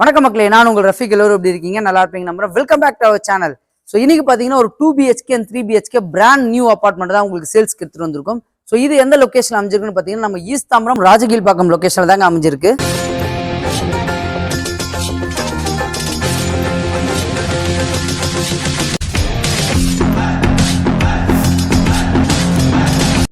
வணக்கம் மக்களே, நான் உங்கள் ரஃபீக். எல்லோரும் எப்படி இருக்கீங்க? நல்லா இருப்பீங்க நம்புறேன். Welcome back to our channel. So இன்னைக்கு பார்த்தீங்கன்னா ஒரு 2 BHK and 3 BHK brand new apartment தான் உங்களுக்கு சேல்ஸ்க்கு எடுத்துட்டு வந்திருக்கும். ஸோ இது எந்த லொகேஷன் அமைஞ்சிருக்குன்னு பார்த்தீங்கன்னா நம்ம ஈஸ்ட் தாம்பரம் ராஜகீழ்பாக்கம் லொகேஷனில் தாங்க அமைஞ்சிருக்கு.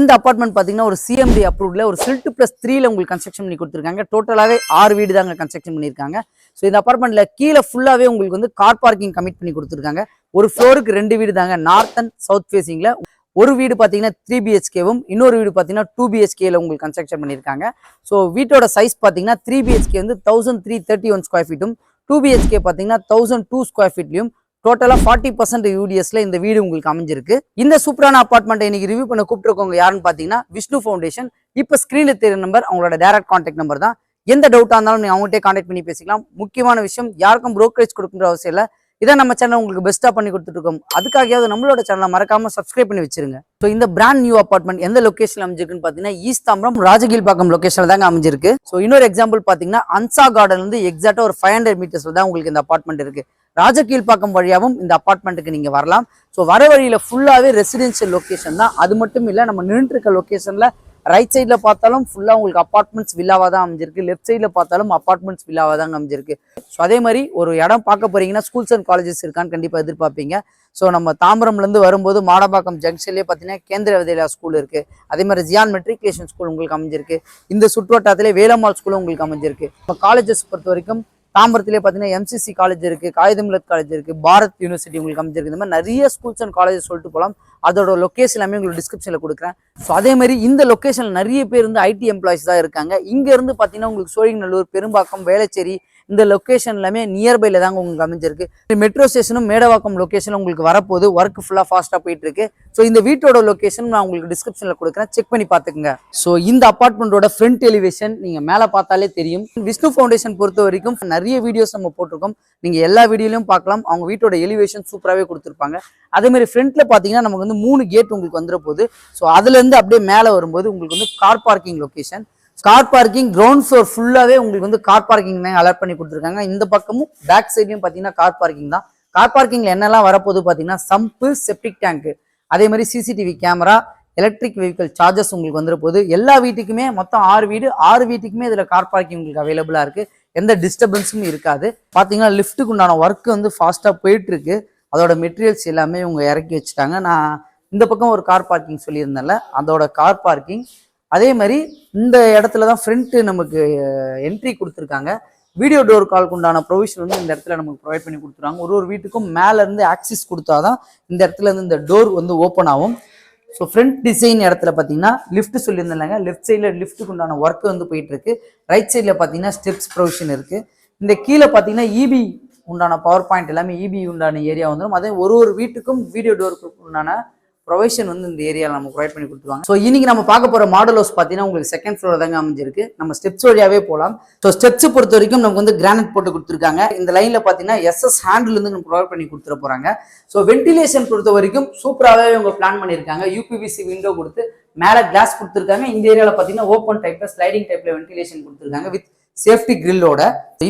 இந்த அபார்ட்மெண்ட் பார்த்தீங்கன்னா ஒரு CMD அப்ரூவ்ல ஒரு SILT +3ல உங்களுக்கு கன்ஸ்ட்ரக்ஷன் பண்ணி கொடுத்துருக்காங்க. டோட்டலாகவே 6 வீடு தாங்க கன்ஸ்ட்ரக்ஷன் பண்ணியிருக்காங்க. ஸோ இந்த அபார்ட்மெண்ட்ல கீழே ஃபுல்லாவே உங்களுக்கு வந்து கார் பார்க்கிங் கமிட் பண்ணி கொடுத்துருக்காங்க. ஒரு ஃப்ளோருக்கு 2 வீடு தாங்க, நார்த் அண்ட் சவுத் ஃபேசிங்ல. ஒரு வீடு பார்த்தீங்கன்னா 3 BHKவும் இன்னொரு வீடு பார்த்தீங்கன்னா 2 BHKல உங்களுக்கு கன்ஸ்ட்ரக்ஷன் பண்ணியிருக்காங்க. ஸோ வீட்டோட சைஸ் பார்த்தீங்கன்னா 3 BHK வந்து 1331 ஸ்கொயர் ஃபீட்டும் 2 BHK பார்த்தீங்கன்னா 1002 ஸ்கொயர் ஃபீட்லையும் டோட்டலா 40% UDSல இந்த வீடு உங்களுக்கு அமைஞ்சிருக்கு. இந்த சூப்பரான அபார்ட்மெண்ட் இன்னைக்கு ரிவ்யூ பண்ண கூப்பிட்டுருக்கவங்க யாருன்னு பாத்தீங்கன்னா விஷ்ணு ஃபவுண்டேஷன். இப்ப ஸ்கிரீன்ல தெரியுற நம்பர் அவங்களோட டைரக்ட் கான்டாக்ட் நம்பர் தான். எந்த டவுட்டா இருந்தாலும் நீங்க அவங்ககிட்ட கான்டாக்ட் பண்ணி பேசிக்கலாம். முக்கியமான விஷயம், யாருக்கும் புரோக்கரேஜ் கொடுக்குற அவசியம் இல்லை. இதான் நம்ம சேனல் உங்களுக்கு பெஸ்ட்டா பண்ணி கொடுத்துட்டு இருக்கோம். அதுக்காகவே நம்மளோட சேனலை மறக்காம சப்ஸ்கிரைப் பண்ணி வச்சிருங்க. ஸோ இந்த பிராண்ட் நியூ அபார்ட்மெண்ட் எந்த லொகேஷன் அமைஞ்சிருக்குன்னு பாத்தீங்கன்னா ஈஸ்ட் தாம்பரம் ராஜகீழ்பாக்கம் லொகேஷன்ல தாங்க அமைஞ்சிருக்கு. ஸோ இன்னொரு எக்ஸாம்பிள் பாத்தீங்கன்னா அன்சா கார்டன் வந்து எக்ஸாக்டா ஒரு 500 மீட்டர்ஸ்ல தான் உங்களுக்கு இந்த அபார்ட்மெண்ட் இருக்கு. ராஜகீழ்பாக்கம் வழியாகவும் இந்த அபார்ட்மெண்ட்டுக்கு நீங்க வரலாம். ஸோ வர வழியில ஃபுல்லாவே ரெசிடென்ஷியல் லொகேஷன் தான். அது மட்டும் இல்ல, நம்ம நின்று இருக்க லொகேஷன்ல ரைட் சைட்ல பார்த்தாலும் ஃபுல்லா உங்களுக்கு அபார்ட்மெண்ட்ஸ் வில்லாவா தான் அமைஞ்சிருக்கு. லெஃப்ட் சைட்ல பார்த்தாலும் அபார்ட்மெண்ட்ஸ் வில்லாவா தான் அமைஞ்சிருக்கு. ஸோ அதே மாதிரி ஒரு இடம் பார்க்க போறீங்கன்னா ஸ்கூல்ஸ் அண்ட் காலேஜஸ் இருக்கான்னு கண்டிப்பா எதிர்பார்ப்பீங்க. ஸோ நம்ம தாம்பரம்ல இருந்து வரும்போது மாடம்பாக்கம் ஜங்ஷன்லேயே பார்த்தீங்கன்னா கேந்திர வித்யாலயா ஸ்கூல் இருக்கு. அதே மாதிரி ஜியான் மெட்ரிகுலேஷன் ஸ்கூல் உங்களுக்கு அமைஞ்சிருக்கு. இந்த சுற்றுவட்டாரத்திலே வேலம்மாள் ஸ்கூலும் உங்களுக்கு அமைஞ்சிருக்கு. இப்போ காலேஜஸ் பொறுத்த வரைக்கும் தாம்பரத்திலே பார்த்தீங்கன்னா MCC காலேஜ் இருக்கு, காகிதமில்லத் காலேஜ் இருக்கு, பாரத் யூனிவர்சிட்டி உங்களுக்கு அமைஞ்சிருக்கு. இந்த மாதிரி நிறைய ஸ்கூல்ஸ் அண்ட் காலேஜஸ் சொல்லிட்டு போகலாம். அதோட லொகேஷன் எல்லாமே உங்களுக்கு டிஸ்கிரிப்ஷன்ல கொடுக்குறேன். ஸோ அதே மாதிரி இந்த லொகேஷன்ல நிறைய பேர் வந்து IT எம்ப்ளாயிஸ் தான் இருக்காங்க. இங்க இருந்து பார்த்தீங்கன்னா உங்களுக்கு சோழிங்கநல்லூர், பெரும்பாக்கம், வேளச்சேரி இந்த லொகேஷன் எல்லாமே நியர்பைல தாங்க உங்களுக்கு அமைஞ்சிருக்கு. மெட்ரோ ஸ்டேஷனும் மேடவாக்கம் லொகேஷன் உங்களுக்கு வரப்போது. ஒர்க் ஃபுல்லா ஃபாஸ்டா போயிட்டு இருக்கு. ஸோ இந்த வீட்டோட லொகேஷன் நான் உங்களுக்கு டிஸ்கிரிப்ஷன்ல கொடுக்குறேன், செக் பண்ணி பாத்துக்கோங்க. ஸோ இந்த அபார்ட்மெண்டோட ஃப்ரண்ட் எலிவேஷன் நீங்க மேல பார்த்தாலே தெரியும். விஷ்ணு ஃபவுண்டேஷன் பொறுத்த வரைக்கும் நிறைய வீடியோஸ் நம்ம போட்டிருக்கோம். நீங்க எல்லா வீடியோலையும் பார்க்கலாம். அவங்க வீட்டோட எலிவேஷன் சூப்பராகவே கொடுத்துருப்பாங்க. அதே மாதிரி ஃப்ரண்ட்ல பாத்தீங்கன்னா நமக்கு வந்து 3 கேட் உங்களுக்கு வந்துட போகுது. ஸோ அதுல இருந்து அப்படியே மேல வரும்போது உங்களுக்கு வந்து car parking location. Car parking ground floor ஃபுல்லாவே உங்களுக்கு வந்து கார் பார்க்கிங் தான் அலர்ட் பண்ணி கொடுத்துருக்காங்க. இந்த பக்கமும் பேக் சைட்லயும் பாத்தீங்கன்னா கார் பார்க்கிங் தான். கார் பார்க்கிங்ல என்னெல்லாம் வரப்போகுது பாத்தீங்கன்னா சம்பு, செப்டிக் டேங்க், அதே மாதிரி CCTV camera, electric vehicle charges உங்களுக்கு வந்துட போகுது. எல்லா வீட்டுக்குமே மொத்தம் 6 வீடு, 6 வீட்டுக்குமே இதுல கார் பார்க்கிங் உங்களுக்கு அவைலபிளா இருக்கு. எந்த டிஸ்டர்பன்ஸும் இருக்காது. பாத்தீங்கன்னா லிஃப்ட்டுக்கு உண்டான ஒர்க் வந்து ஃபாஸ்டா போயிட்டு இருக்கு. அதோட மெட்டீரியல்ஸ் எல்லாமே இவங்க இறக்கி வச்சுட்டாங்க. நான் இந்த பக்கம் ஒரு கார் பார்க்கிங் சொல்லியிருந்தேன்ல, அதோட கார் பார்க்கிங். அதே மாதிரி இந்த இடத்துல தான் ஃப்ரண்ட் நமக்கு என்ட்ரி கொடுத்துருக்காங்க. வீடியோ டோர் கால்க்கு உண்டான ப்ரொவிஷன் வந்து இந்த இடத்துல நமக்கு ப்ரொவைட் பண்ணி கொடுத்துருவாங்க. ஒரு வீட்டுக்கும் மேல இருந்து ஆக்சிஸ் கொடுத்தாதான் இந்த இடத்துல இருந்து இந்த டோர் வந்து ஓப்பன் ஆகும். ஸோ ஃப்ரண்ட் டிசைன் இடத்துல பார்த்தீங்கன்னா லிஃப்ட் சொல்லியிருந்தாங்க. லெஃப்ட் சைடில் லிஃப்ட்டுக்கு உண்டான ஒர்க் வந்து போயிட்டு இருக்கு. ரைட் சைடில் பார்த்தீங்கன்னா ஸ்டெப்ஸ் ப்ரொவிஷன் இருக்கு. இந்த கீழே பார்த்தீங்கன்னா EB உண்டான பவர் பாயிண்ட் எல்லாமே EB உண்டான ஏரியா வந்துடும். அதே ஒரு வீட்டுக்கும் வீடியோ டோருக்கு உண்டான ப்ரொவிஷன் வந்து இந்த ஏரியாவில் நம்ம ப்ரொவைட் பண்ணி கொடுத்துருவாங்க. ஸோ இன்னைக்கு நம்ம பார்க்க போற மாடல் ஹவுஸ் பார்த்தீங்கன்னா உங்களுக்கு செகண்ட் ஃப்ளோர் தாங்க அமைஞ்சிருக்கு. நம்ம ஸ்டெப்ஸ் வழியாவே போகலாம். ஸோ ஸ்டெப்ஸ் பொறுத்த வரைக்கும் நமக்கு வந்து கிரானைட் போட்டு கொடுத்துருக்காங்க. இந்த லைன்ல பார்த்தீங்கன்னா SS ஹேண்டில் இருந்து நம்ம ப்ரொவைட் பண்ணி கொடுத்துட போறாங்க. ஸோ வென்டிலேஷன் பொறுத்த வரைக்கும் சூப்பராகவே இவங்க பிளான் பண்ணியிருக்காங்க. UPVC விண்டோ கொடுத்து மேல கிளாஸ் கொடுத்துருக்காங்க. இந்த ஏரியாவில் பார்த்தீங்கன்னா ஓப்பன் டைப்ல ஸ்லைடிங் டைப்ல வென்டிலேஷன் கொடுத்துருக்காங்க வித் சேஃப்டி கிரில்லோட.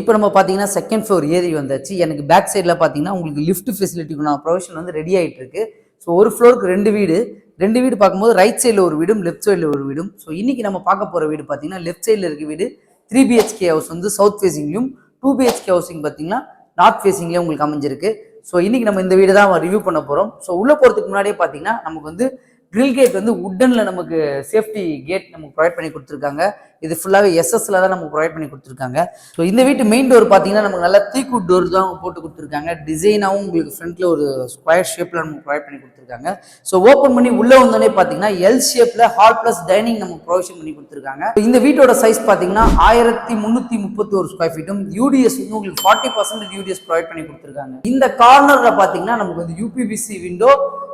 இப்போ நம்ம பார்த்தீங்கன்னா செகண்ட் ஃப்ளோர் ஏறி வந்தாச்சு. எனக்கு பேக் சைடில் பார்த்தீங்கன்னா உங்களுக்கு லிஃப்ட் ஃபெசிலிட்டிக்குள்ள ப்ரொவிஷன் வந்து ரெடி ஆகிட்டு இருக்கு. ஸோ ஒரு ஃப்ளோருக்கு 2 வீடு பார்க்கும்போது ரைட் சைடில் ஒரு வீடும் லெஃப்ட் சைடில் ஒரு வீடும். ஸோ இன்னைக்கு நம்ம பார்க்க போகிற வீடு பார்த்தீங்கன்னா லெஃப்ட் சைடில் இருக்க வீடு 3 BHK ஹவுஸ் வந்து சவுத் ஃபேசிங்லையும் 2 BHK ஹவுசிங் பார்த்தீங்கன்னா நார்த் ஃபேசிங்லேயும் உங்களுக்கு அமைஞ்சிருக்கு. ஸோ இன்னைக்கு நம்ம இந்த வீடு தான் ரிவ்யூ பண்ண போகிறோம். ஸோ உள்ளே போகிறதுக்கு முன்னாடியே பார்த்தீங்கன்னா நமக்கு வந்து கிரில் கேட் வந்து உட்டன்ல நமக்கு சேஃப்டி கேட் நமக்கு ப்ரொவைட் பண்ணி கொடுத்துருக்காங்க. இது ஃபுல்லாகவே SSல தான் நமக்கு ப்ரொவைட் பண்ணி கொடுத்துருக்காங்க. ஸோ இந்த வீட்டு மெயின் டோர் பார்த்தீங்கன்னா நமக்கு நல்லா தீக்குட் டோர் தான் போட்டு கொடுத்துருக்காங்க. டிசைனாகவும் உங்களுக்கு ஃப்ரண்ட்ல ஒரு ஸ்கொயர் ஷேப்ல நமக்கு ப்ரொவைட் பண்ணி கொடுத்துருக்காங்க. ஸோ ஓப்பன் பண்ணி உள்ள வந்தோடனே பார்த்தீங்கன்னா L ஷேப்ல ஹால் பிளஸ் டைனிங் நமக்கு ப்ரொவிஷன் பண்ணி கொடுத்துருக்காங்க. இந்த வீட்டோட சைஸ் பார்த்தீங்கன்னா 1331 ஸ்கொயர் ஃபீட்டும் UDS வந்து உங்களுக்கு 40% UDS ப்ரொவைட் பண்ணி கொடுத்துருக்காங்க. இந்த கார்னர்ல பார்த்தீங்கன்னா நமக்கு வந்து UPVC விண்டோ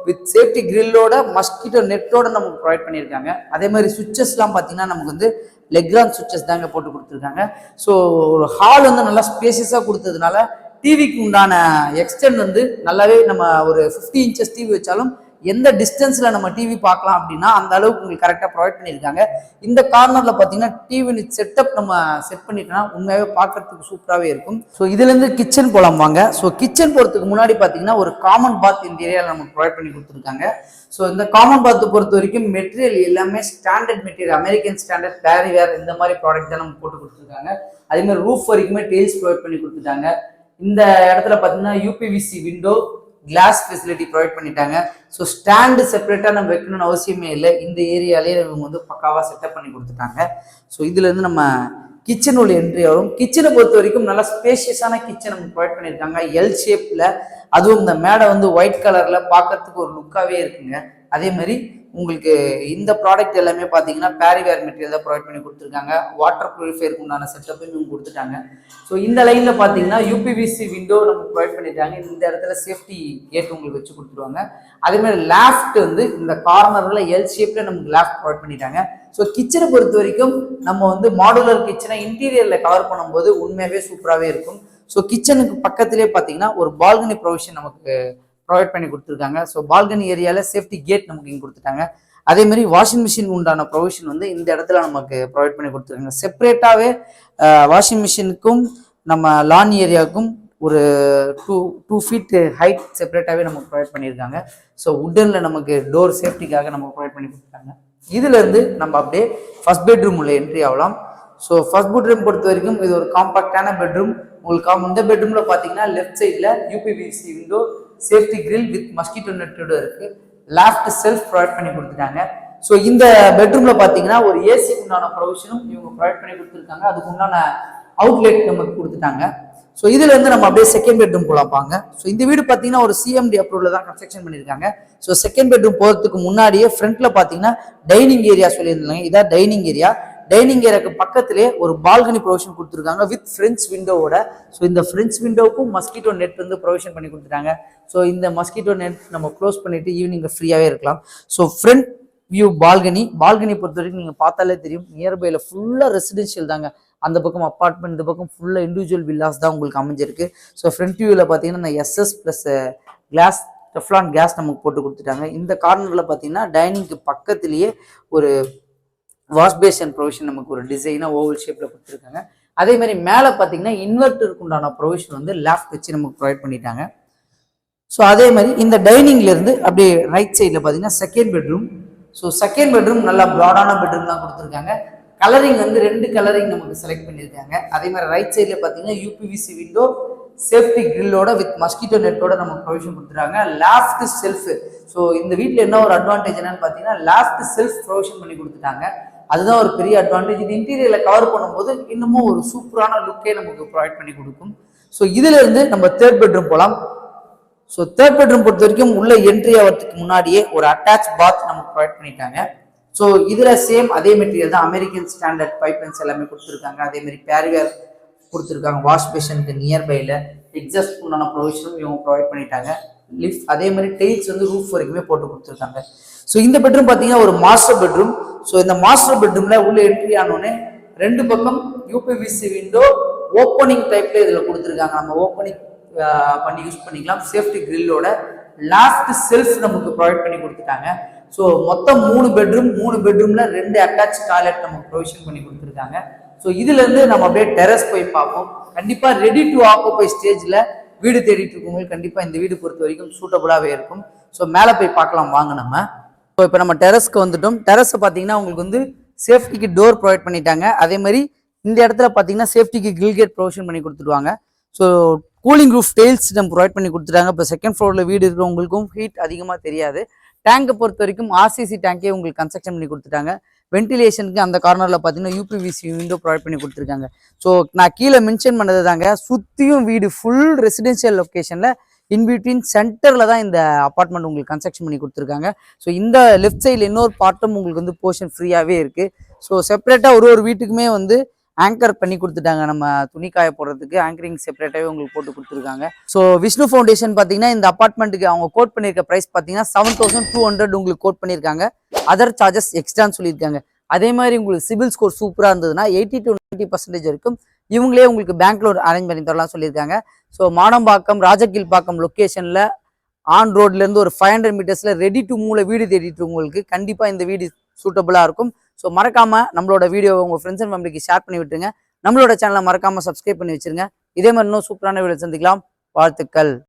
வித் சேஃப்டி கிரில்லோட மஸ்கிட்டோ நெட்டோட நமக்கு ப்ரொவைட் பண்ணியிருக்காங்க. அதே மாதிரி சுவிச்சஸ்லாம் பார்த்தீங்கன்னா நமக்கு வந்து லெக்ரான் சுவிச்சஸ் தாங்க போட்டு கொடுத்துருக்காங்க. ஸோ ஒரு ஹால் வந்து நல்லா ஸ்பேசியஸாக கொடுத்ததுனால டிவிக்கு உண்டான எக்ஸ்டெண்ட் வந்து நல்லாவே நம்ம ஒரு 50 இன்ச்சஸ் டிவி வச்சாலும் எந்த டிஸ்டன்ஸ்ல நம்ம டிவி பார்க்கலாம் அப்படின்னா அந்த அளவுக்கு உங்களுக்கு கரெக்டாக ப்ரொவைட் பண்ணியிருக்காங்க. இந்த கார்னர்ல பார்த்தீங்கன்னா டிவி செட்டப் நம்ம செட் பண்ணிட்டோம்னா உண்மையாகவே பார்க்கறதுக்கு சூப்பராகவே இருக்கும். ஸோ இதுலேருந்து கிச்சன் போலாம் வாங்க. ஸோ கிச்சன் போகிறதுக்கு முன்னாடி பார்த்தீங்கன்னா ஒரு காமன் பாத் இந்த ஏரியாவில் நமக்கு ப்ரொவைட் பண்ணி கொடுத்துருக்காங்க. ஸோ இந்த காமன் பாத்தை பொறுத்த வரைக்கும் மெட்டீரியல் எல்லாமே standard material, American standard, Parryware இந்த மாதிரி ப்ராடக்ட் தான் நம்ம போட்டு கொடுத்துருக்காங்க. அதே மாதிரி ரூஃப் வரைக்குமே டெயில்ஸ் ப்ரொவைட் பண்ணி கொடுத்துட்டாங்க. இந்த இடத்துல பார்த்தீங்கன்னா UPVC window, glass facility provide பண்ணிட்டாங்க. ஸோ ஸ்டாண்டு செப்பரேட்டாக நம்ம வைக்கணும்னு அவசியமே இல்லை. இந்த ஏரியாலேயே இவங்க வந்து பக்காவாக செட்டப் பண்ணி கொடுத்துட்டாங்க. ஸோ இதுலேருந்து நம்ம கிச்சன் உள்ள என்ட்ரி ஆகும். கிச்சனை பொறுத்த வரைக்கும் நல்லா ஸ்பேஷியஸான கிச்சன் நமக்கு ப்ரொவைட் பண்ணியிருக்காங்க. எல் ஷேப்பில், அதுவும் இந்த மேடை வந்து ஒயிட் கலரில் பார்க்கறதுக்கு ஒரு லுக்காகவே இருக்குங்க. அதே மாதிரி உங்களுக்கு இந்த ப்ராடக்ட் எல்லாமே பார்த்தீங்கன்னா பேரிவேர் மெட்டீரியல் தான் ப்ரொவைட் பண்ணி கொடுத்துருக்காங்க. வாட்டர் ப்யூரிஃபையருக்கு உண்டான செட்டப்பும் இவங்க கொடுத்துட்டாங்க. ஸோ இந்த லைனில் பார்த்தீங்கன்னா யூபிவிசி விண்டோ நமக்கு ப்ரொவைட் பண்ணிட்டாங்க. இந்த இடத்துல சேஃப்டி கேட் உங்களுக்கு வச்சு கொடுத்துருவாங்க. அதே மாதிரி லேஃப்ட் வந்து இந்த கார்னரில் எல் ஷேப்பில் நமக்கு லேஃப்ட் ப்ரொவைட் பண்ணிட்டாங்க. ஸோ கிச்சனை பொறுத்த வரைக்கும் நம்ம வந்து மாடுலர் கிச்சனை இன்டீரியரில் கவர் பண்ணும்போது உண்மையாகவே சூப்பராகவே இருக்கும். ஸோ கிச்சனுக்கு பக்கத்திலே பார்த்தீங்கன்னா ஒரு பால்கனி ப்ரொவிஷன் நமக்கு ப்ரொவைட் பண்ணி கொடுத்துருக்காங்க. ஸோ பால்கனி ஏரியாவில் சேஃப்டி கேட் நமக்கு இங்கே கொடுத்துட்டாங்க. அதே மாதிரி வாஷிங் மிஷின் உண்டான ப்ரொவிஷன் வந்து இந்த இடத்துல நமக்கு ப்ரொவைட் பண்ணி கொடுத்துருக்காங்க. செப்பரேட்டாகவே வாஷிங் மிஷினுக்கும் நம்ம லான் ஏரியாவுக்கும் ஒரு டூ ஃபீட் ஹைட் செப்பரேட்டாகவே நமக்கு ப்ரொவைட் பண்ணியிருக்காங்க. ஸோ உட்டனில் நமக்கு டோர் சேஃப்டிக்காக நமக்கு ப்ரொவைட் பண்ணி கொடுத்துருக்காங்க. இதுலேருந்து நம்ம அப்படியே ஃபர்ஸ்ட் பெட்ரூம் உள்ள என்ட்ரி ஆகலாம். ஸோ ஃபர்ஸ்ட் பெட்ரூம் பொறுத்த வரைக்கும் இது ஒரு காம்பாக்டான பெட்ரூம். உங்களுக்கு இந்த பெட்ரூமில் பார்த்தீங்கன்னா லெஃப்ட் சைடில் UPVC window, safety grill with mosquito நெட்டோட இருக்கு. லேஃப்ட் செல்ஃப் ப்ரொவைட் பண்ணி கொடுத்துட்டாங்க. ஸோ இந்த பெட்ரூம்ல பார்த்தீங்கன்னா ஒரு ஏசிக்கு உண்டான ப்ரொவிஷனும் இவங்க ப்ரொவைட் பண்ணி கொடுத்துருக்காங்க. அதுக்கு உண்டான அவுட்லெட் நமக்கு கொடுத்துட்டாங்க. ஸோ இதுல இருந்து நம்ம அப்படியே செகண்ட் பெட்ரூம் போலாப்பாங்க. ஸோ இந்த வீடு பார்த்தீங்கன்னா ஒரு சிஎம்டி அப்ரூவ்ல தான் கன்ஸ்ட்ரக்ஷன் பண்ணியிருக்காங்க. ஸோ செகண்ட் பெட்ரூம் போகிறதுக்கு முன்னாடியே ஃப்ரண்ட்ல பார்த்தீங்கன்னா டைனிங் ஏரியா சொல்லியிருந்தாங்க. இதான் டைனிங் ஏரியா. டைனிங் ஏரியாவுக்கு பக்கத்திலே ஒரு பால்கனி ப்ரொவிஷன் கொடுத்துருக்காங்க வித் ஃப்ரெஞ்ச் விண்டோவோட. ஸோ இந்த ஃப்ரெஞ்ச் விண்டோவுக்கும் மஸ்கிட்டோ நெட் வந்து ப்ரொவிஷன் பண்ணி கொடுத்துட்டாங்க. ஸோ இந்த மஸ்கிட்டோ நெட் நம்ம க்ளோஸ் பண்ணிட்டு ஈவினிங் ஃப்ரீயாகவே இருக்கலாம். ஸோ ஃப்ரண்ட் வியூ பால்கனி பொறுத்த வரைக்கும் நீங்கள் பார்த்தாலே தெரியும், நியர்பைல ஃபுல்லாக ரெசிடென்ஷியல் தாங்க. அந்த பக்கம் அப்பார்ட்மெண்ட், இந்த பக்கம் ஃபுல்லாக இண்டிவிஜுவல் வில்லாஸ் தான் உங்களுக்கு அமைஞ்சிருக்கு. ஸோ ஃப்ரண்ட் வியூவில் பார்த்தீங்கன்னா SS plus glass Teflon case நமக்கு போட்டு கொடுத்துட்டாங்க. இந்த கார்னரில் பார்த்தீங்கன்னா டைனிங்க்கு பக்கத்துலேயே ஒரு வாஷ் பேஷன் ப்ரொவிஷன் நமக்கு ஒரு டிசைனாக ஓவல் ஷேப்பில் கொடுத்துருக்காங்க. அதே மாதிரி மேலே பார்த்தீங்கன்னா இன்வெர்டருக்கு உண்டான ப்ரொவிஷன் வந்து லேஃப்ட் வச்சு நமக்கு ப்ரொவைட் பண்ணிட்டாங்க. ஸோ அதே மாதிரி இந்த டைனிங்லேருந்து அப்படியே ரைட் சைடில் பார்த்தீங்கன்னா second bedroom. So second bedroom நல்லா ப்ராடான பெட்ரூம் தான் கொடுத்துருக்காங்க. கலரிங் வந்து 2 கலரிங் நமக்கு செலக்ட் பண்ணியிருக்காங்க. அதே மாதிரி ரைட் சைடில் பார்த்தீங்கன்னா யூபிவிசி விண்டோ, சேஃப்டி கிரில்லோட வித் மஸ்கிட்டோ நெட்டோட நமக்கு ப்ரொவிஷன் கொடுத்துருக்காங்க. Left self. ஸோ இந்த வீட்டில் என்ன ஒரு அட்வான்டேஜ் என்னன்னு பார்த்தீங்கன்னா லேஃப்ட் செல்ஃப் ப்ரொவிஷன் பண்ணி கொடுத்துட்டாங்க. அதுதான் ஒரு பெரிய அட்வான்டேஜ். இது இன்டீரியர்ல கவர் பண்ணும்போது இன்னமும் ஒரு சூப்பரான லுக்கே நமக்கு ப்ரொவைட் பண்ணி கொடுக்கும். ஸோ இதுல இருந்து நம்ம தேர்ட் பெட்ரூம் போகலாம். ஸோ தேர்ட் பெட்ரூம் பொறுத்த வரைக்கும் உள்ள என்ட்ரி ஆகிறதுக்கு முன்னாடியே ஒரு அட்டாச் பாத் நமக்கு ப்ரொவைட் பண்ணிட்டாங்க. ஸோ இதுல சேம் அதே மெட்டீரியல் தான், அமெரிக்கன் ஸ்டாண்டர்ட் பைப்லைன்ஸ் எல்லாமே கொடுத்துருக்காங்க. அதே மாதிரி பேரிவேர் கொடுத்துருக்காங்க. வாஷ் பேஷனுக்கு நியர்பைல எக்ஸாஸ்ட் உண்டான ப்ரொவிஷனும் இவங்க ப்ரொவைட் பண்ணிட்டாங்க. லிஃப்ட் அதே மாதிரி டெயில்ஸ் வந்து ரூஃப் வரைக்குமே போட்டு கொடுத்துருக்காங்க. ஸோ இந்த பெட்ரூம் பார்த்தீங்கன்னா ஒரு மாஸ்டர் பெட்ரூம். ஸோ இந்த மாஸ்டர் பெட்ரூம்ல உள்ள என்ட்ரி ஆனோடனே 2 பக்கம் யூபிவிசி விண்டோ ஓப்பனிங் டைப்ல இதுல கொடுத்துருக்காங்க. நம்ம ஓப்பனிங் பண்ணி யூஸ் பண்ணிக்கலாம். சேஃப்டி கிரில்லோட லாஸ்ட் செல்ஃப் நமக்கு ப்ரொவைட் பண்ணி கொடுத்துட்டாங்க. ஸோ மொத்தம் 3 பெட்ரூம், 3 பெட்ரூம்ல 2 அட்டாச் டாய்லெட் நமக்கு ப்ரொவிஷன் பண்ணி கொடுத்துருக்காங்க. ஸோ இதுல இருந்து நம்ம அப்படியே டெரஸ் போய் பார்ப்போம். கண்டிப்பா ரெடி டு ஆக்குபை ஸ்டேஜ்ல வீடு தேடிட்டு இருக்கவங்களுக்கு கண்டிப்பா இந்த வீடு பொறுத்த வரைக்கும் சூட்டபுளாகவே இருக்கும். ஸோ மேலே போய் பார்க்கலாம் வாங்க நம்ம. ஸோ இப்போ நம்ம டெரஸ்க்கு வந்துட்டோம். டெரஸை பார்த்தீங்கன்னா உங்களுக்கு வந்து சேஃப்டிக்கு டோர் ப்ரொவைட் பண்ணிட்டாங்க. அதே மாதிரி இந்த இடத்துல பார்த்தீங்கன்னா சேஃப்டிக்கு கிரில் கேட் ப்ரொவிஷன் பண்ணி கொடுத்துருவாங்க. ஸோ கூலிங் ரூஃப் டெயில்ஸ் நம்ம ப்ரொவைட் பண்ணி கொடுத்துட்டாங்க. இப்போ செகண்ட் ஃப்ளோரில் வீடு இருக்கிறவங்களுக்கும் ஹீட் அதிகமாக தெரியாது. டேங்கை பொறுத்த வரைக்கும் ஆர்சிசி டேங்கே உங்களுக்கு கன்ஸ்ட்ரக்ஷன் பண்ணி கொடுத்துட்டாங்க. வென்டிலேஷனுக்கு அந்த கார்னரில் பார்த்தீங்கன்னா யூபிவிசி விண்டோ ப்ரொவைட் பண்ணி கொடுத்துருக்காங்க. ஸோ நான் கீழே மென்ஷன் பண்ணது தாங்க, சுற்றியும் வீடு ஃபுல் ரெசிடென்ஷியல் லொக்கேஷனில் இன்பிட்வீன் சென்டரில் தான் இந்த அப்பார்ட்மெண்ட் உங்களுக்கு கன்ஸ்ட்ரக்ஷன் பண்ணி கொடுத்துருக்காங்க. ஸோ இந்த லெஃப்ட் சைடில் இன்னொரு பார்ட்டும் உங்களுக்கு வந்து போர்ஷன் ஃப்ரீயாகவே இருக்குது. ஸோ செப்பரேட்டாக ஒரு வீட்டுக்குமே வந்து ஆங்கர் பண்ணி கொடுத்துட்டாங்க. நம்ம துணி காய போடுறதுக்கு ஆங்கரிங் செப்பரேட்டாகவே உங்களுக்கு போட்டு கொடுத்துருக்காங்க. ஸோ விஷ்ணு ஃபவுண்டேஷன் பார்த்தீங்கன்னா இந்த அப்பார்ட்மெண்ட்டுக்கு அவங்க கோட் பண்ணியிருக்க ப்ரைஸ் பார்த்தீங்கன்னா 7200 உங்களுக்கு கோட் பண்ணியிருக்காங்க. அதர் சார்ஜஸ் எக்ஸ்ட்ரான்னு சொல்லியிருக்காங்க. அதே மாதிரி உங்களுக்கு சிபில் ஸ்கோர் சூப்பராக இருந்ததுன்னா 80 to 90% வரைக்கும் இவங்களே உங்களுக்கு பேங்க் லோன் அரேஞ்ச் பண்ணி தரலாம் சொல்லியிருக்காங்க. ஸோ மானம்பாக்கம், ராஜகீழ்பாக்கம் லொக்கேஷனில் ஆன் ரோட்லேருந்து ஒரு 500 மீட்டர்ஸில் ரெடி டு மூவ்ல வீடு தேடிட்டு உங்களுக்கு கண்டிப்பாக இந்த வீடு சூட்டபுளாக இருக்கும். ஸோ மறக்காமல் நம்மளோட வீடியோவை உங்கள் ஃப்ரெண்ட்ஸ் அண்ட் ஃபேமிலிக்கு ஷேர் பண்ணி விட்டுருங்க. நம்மளோட சேனலை மறக்காமல் சப்ஸ்கிரைப் பண்ணி வச்சுருங்க. இதே மாதிரி இன்னும் சூப்பரான வீடியோ சந்திக்கலாம். வாழ்த்துக்கள்.